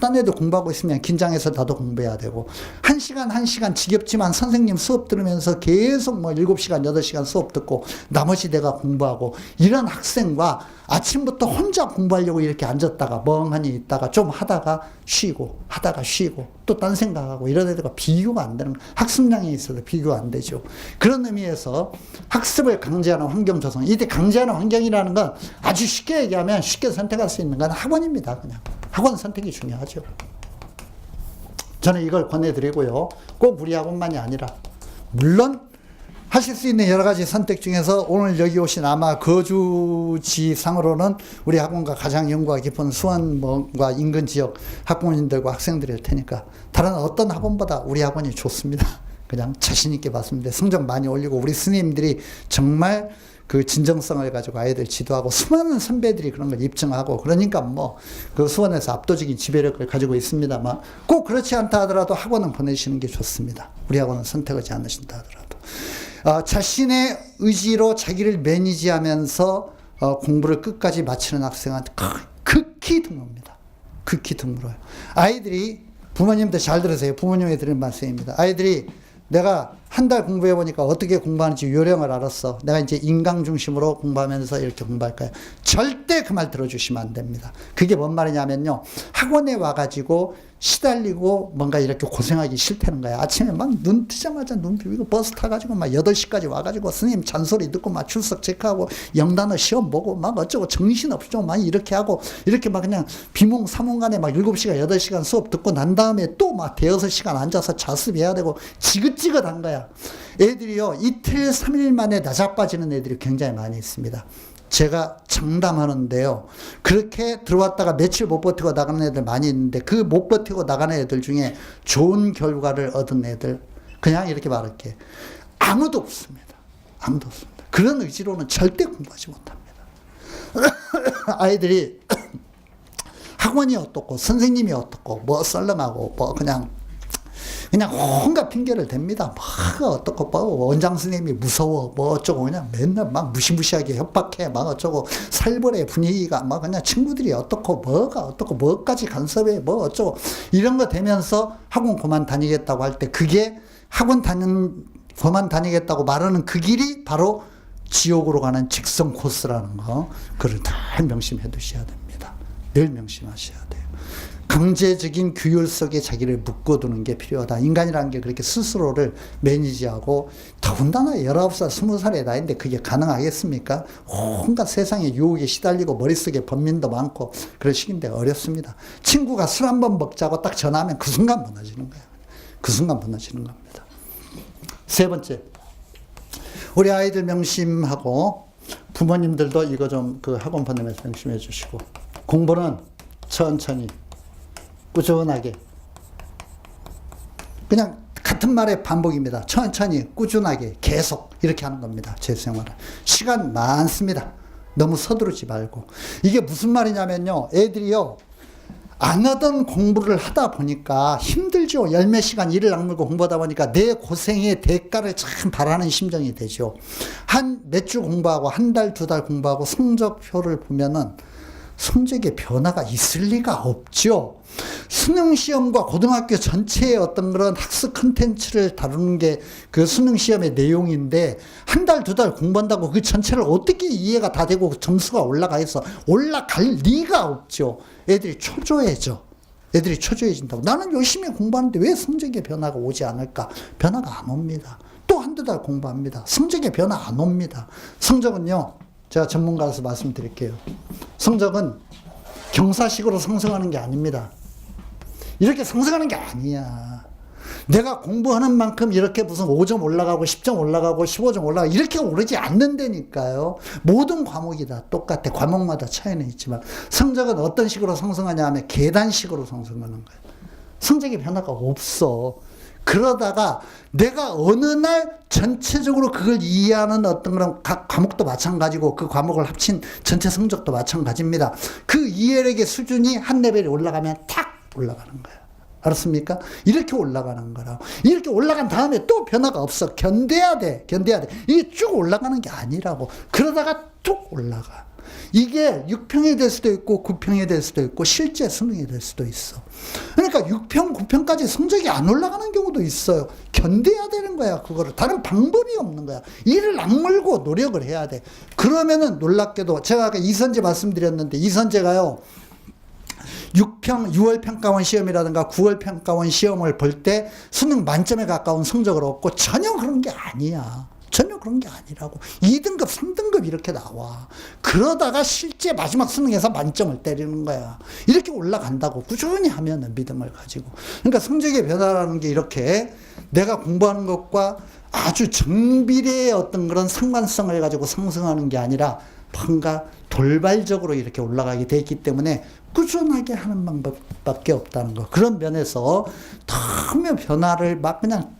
딴 애들 공부하고 있으면 긴장해서 나도 공부해야 되고 1시간 지겹지만 선생님 수업 들으면서 계속 7시간 8시간 수업 듣고 나머지 내가 공부하고 이런 학생과 아침부터 혼자 공부하려고 이렇게 앉았다가 멍하니 있다가 좀 하다가 쉬고 또 딴 생각하고 이런 애들과 비교가 안 되는 학습량에 있어서 비교가 안 되죠. 그런 의미에서 학습을 강제하는 환경 조성. 이때 강제하는 환경이라는 건 아주 쉽게 얘기하면 쉽게 선택할 수 있는 건 학원입니다. 그냥 학원 선택이 중요하죠. 저는 이걸 권해드리고요. 꼭 우리 학원만이 아니라 물론 하실 수 있는 여러 가지 선택 중에서 오늘 여기 오신 아마 거주지상으로는 우리 학원과 가장 연구가 깊은 수원과 인근 지역 학부모님들과 학생들일 테니까 다른 어떤 학원보다 우리 학원이 좋습니다. 그냥 자신 있게 봤습니다. 성적 많이 올리고 우리 스님들이 정말 그 진정성을 가지고 아이들 지도하고 수많은 선배들이 그런 걸 입증하고 그러니까 그 수원에서 압도적인 지배력을 가지고 있습니다만 꼭 그렇지 않다 하더라도 학원은 보내시는 게 좋습니다. 우리 학원은 선택하지 않으신다 하더라도. 자신의 의지로 자기를 매니지하면서 공부를 끝까지 마치는 학생은 극히 드뭅니다. 극히 드물어요. 아이들이 부모님들 잘 들으세요. 부모님이 드리는 말씀입니다. 아이들이 내가 한 달 공부해 보니까 어떻게 공부하는지 요령을 알았어. 내가 이제 인강 중심으로 공부하면서 이렇게 공부할 거야. 절대 그 말 들어주시면 안 됩니다. 그게 뭔 말이냐면요. 학원에 와가지고 시달리고 뭔가 이렇게 고생하기 싫다는 거야. 아침에 막 눈 뜨자마자 눈 비비고 버스 타가지고 막 8시까지 와가지고 선생님 잔소리 듣고 막 출석 체크하고 영단어 시험 보고 막 어쩌고 정신없죠. 막 이렇게 하고 이렇게 막 그냥 비몽사몽간에 막 7시간, 8시간 수업 듣고 난 다음에 또 막 대여섯 시간 앉아서 자습해야 되고 지긋지긋한 거야. 애들이요. 이틀, 3일 만에 나자빠지는 애들이 굉장히 많이 있습니다. 제가 장담하는데요. 그렇게 들어왔다가 며칠 못 버티고 나가는 애들 많이 있는데 그 못 버티고 나가는 애들 중에 좋은 결과를 얻은 애들 그냥 이렇게 말할게. 아무도 없습니다. 아무도 없습니다. 그런 의지로는 절대 공부하지 못합니다. 아이들이 학원이 어떻고 선생님이 어떻고 뭐 썰렁하고 뭐 그냥 온갖 핑계를 댑니다. 막 어떻고 뭐 원장 선생님이 무서워 뭐 어쩌고 그냥 맨날 막 무시무시하게 협박해 막 어쩌고 살벌해 분위기가 막 그냥 친구들이 어떻고 뭐가 어떻고 뭐까지 간섭해 뭐 어쩌고 이런 거 되면서 학원 그만 다니겠다고 할 때 그게 그만 다니겠다고 말하는 그 길이 바로 지옥으로 가는 직선 코스라는 거 그걸 다 명심해 두셔야 됩니다. 늘 명심하셔야 돼요. 강제적인 규율 속에 자기를 묶어두는 게 필요하다. 인간이라는 게 그렇게 스스로를 매니지하고 더군다나 19살, 20살의 나이인데 그게 가능하겠습니까? 온갖 세상에 유혹에 시달리고 머릿속에 번민도 많고 그럴 시기인데 어렵습니다. 친구가 술 한 번 먹자고 딱 전화하면 그 순간 무너지는 거예요. 그 순간 무너지는 겁니다. 세 번째, 우리 아이들 명심하고 부모님들도 이거 좀 그 학원 보내면서 명심해 주시고 공부는 천천히 꾸준하게 그냥 같은 말의 반복입니다. 천천히 꾸준하게 계속 이렇게 하는 겁니다. 제 생활은 시간 많습니다. 너무 서두르지 말고 이게 무슨 말이냐면요. 애들이요 안 하던 공부를 하다 보니까 힘들죠. 10몇 시간 일을 악물고 공부하다 보니까 내 고생의 대가를 참 바라는 심정이 되죠. 한 몇 주 공부하고 한 달, 2달 공부하고 성적표를 보면은 성적에 변화가 있을 리가 없죠. 수능시험과 고등학교 전체의 어떤 그런 학습 컨텐츠를 다루는 게 그 수능시험의 내용인데 한 달, 2달 공부한다고 그 전체를 어떻게 이해가 다 되고 점수가 올라가서 올라갈 리가 없죠. 애들이 초조해져. 애들이 초조해진다고. 나는 열심히 공부하는데 왜 성적에 변화가 오지 않을까? 변화가 안 옵니다. 또 한두 달 공부합니다. 성적에 변화 안 옵니다. 성적은요. 제가 전문가로서 말씀드릴게요. 성적은 경사식으로 상승하는 게 아닙니다. 이렇게 상승하는 게 아니야. 내가 공부하는 만큼 이렇게 무슨 5점 올라가고 10점 올라가고 15점 올라가고 이렇게 오르지 않는다니까요. 모든 과목이 다 똑같아. 과목마다 차이는 있지만 성적은 어떤 식으로 상승하냐 하면 계단식으로 상승하는 거예요. 성적의 변화가 없어. 그러다가 내가 어느 날 전체적으로 그걸 이해하는 어떤 그런 각 과목도 마찬가지고 그 과목을 합친 전체 성적도 마찬가지입니다. 그 이해력의 수준이 한 레벨이 올라가면 탁 올라가는 거예요. 알았습니까? 이렇게 올라가는 거라고. 이렇게 올라간 다음에 또 변화가 없어. 견뎌야 돼. 이게 쭉 올라가는 게 아니라고. 그러다가 뚝 올라가. 이게 6평이 될 수도 있고 9평이 될 수도 있고 실제 수능이 될 수도 있어. 그러니까 6평, 9평까지 성적이 안 올라가는 경우도 있어요. 견뎌야 되는 거야. 그거를. 다른 방법이 없는 거야. 이를 악물고 노력을 해야 돼. 그러면은 놀랍게도 제가 아까 이선재 말씀드렸는데 이선재가요. 6월 평가원 시험이라든가 9월 평가원 시험을 볼 때 수능 만점에 가까운 성적을 얻고 전혀 그런 게 아니야. 전혀 그런 게 아니라고. 2등급, 3등급 이렇게 나와. 그러다가 실제 마지막 수능에서 만점을 때리는 거야. 이렇게 올라간다고 꾸준히 하면은 믿음을 가지고. 그러니까 성적의 변화라는 게 이렇게 내가 공부하는 것과 아주 정비례의 어떤 그런 상관성을 가지고 상승하는 게 아니라 뭔가 돌발적으로 이렇게 올라가게 돼 있기 때문에 꾸준하게 하는 방법밖에 없다는 거. 그런 면에서 큰 변화를 막 그냥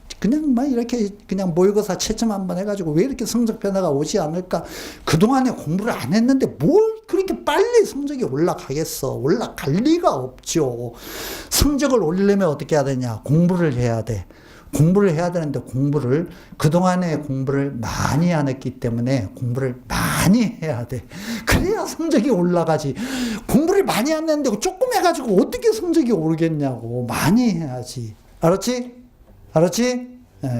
막 이렇게 그냥 모의고사 채점 한번 해가지고 왜 이렇게 성적 변화가 오지 않을까? 그동안에 공부를 안 했는데 뭘 그렇게 빨리 성적이 올라가겠어? 올라갈 리가 없죠. 성적을 올리려면 어떻게 해야 되냐? 공부를 해야 돼. 공부를 해야 되는데 그동안에 공부를 많이 안 했기 때문에 공부를 많이 해야 돼. 그래야 성적이 올라가지. 공부를 많이 안 했는데 조금 해가지고 어떻게 성적이 오르겠냐고. 많이 해야지. 알았지?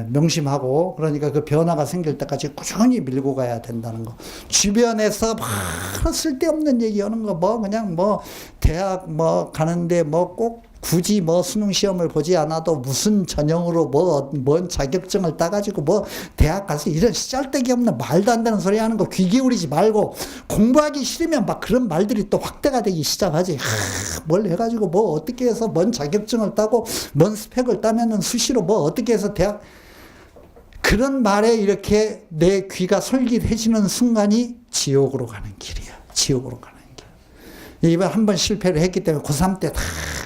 명심하고 그러니까 그 변화가 생길 때까지 꾸준히 밀고 가야 된다는 거. 주변에서 막 쓸데없는 얘기 하는 거 뭐 그냥 뭐 대학 뭐 가는데 뭐 꼭 굳이 뭐 수능 시험을 보지 않아도 무슨 전형으로 뭔 자격증을 따가지고 뭐 대학 가서 이런 쓰잘데기 없는 말도 안 되는 소리 하는 거 귀 기울이지 말고 공부하기 싫으면 막 그런 말들이 또 확대가 되기 시작하지. 뭘 해가지고 뭐 어떻게 해서 뭔 자격증을 따고 뭔 스펙을 따면은 수시로 뭐 어떻게 해서 대학 그런 말에 이렇게 내 귀가 솔깃해지는 순간이 지옥으로 가는 길이야. 지옥으로 가는 길. 이번 한번 실패를 했기 때문에 고3 때 다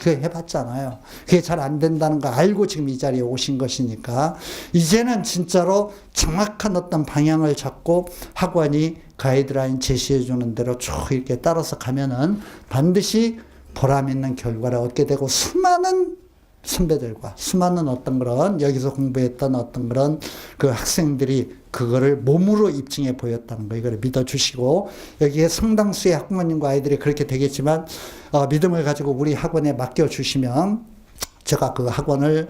그거 해봤잖아요. 그게 잘 안 된다는 거 알고 지금 이 자리에 오신 것이니까 이제는 진짜로 정확한 어떤 방향을 잡고 학원이 가이드라인 제시해 주는 대로 쭉 이렇게 따라서 가면은 반드시 보람 있는 결과를 얻게 되고 수많은 선배들과 수많은 어떤 그런 여기서 공부했던 어떤 그런 그 학생들이 그거를 몸으로 입증해 보였다는 거 이거를 믿어주시고 여기에 상당수의 학부모님과 아이들이 그렇게 되겠지만 믿음을 가지고 우리 학원에 맡겨주시면 제가 그 학원을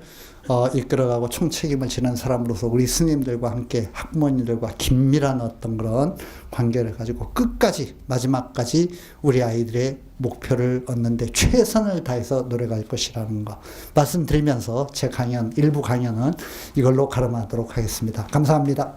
이끌어가고 총책임을 지는 사람으로서 우리 스님들과 함께 학부모님들과 긴밀한 어떤 그런 관계를 가지고 끝까지 마지막까지 우리 아이들의 목표를 얻는데 최선을 다해서 노력할 것이라는 거 말씀드리면서 제 강연 일부 강연은 이걸로 가름하도록 하겠습니다. 감사합니다.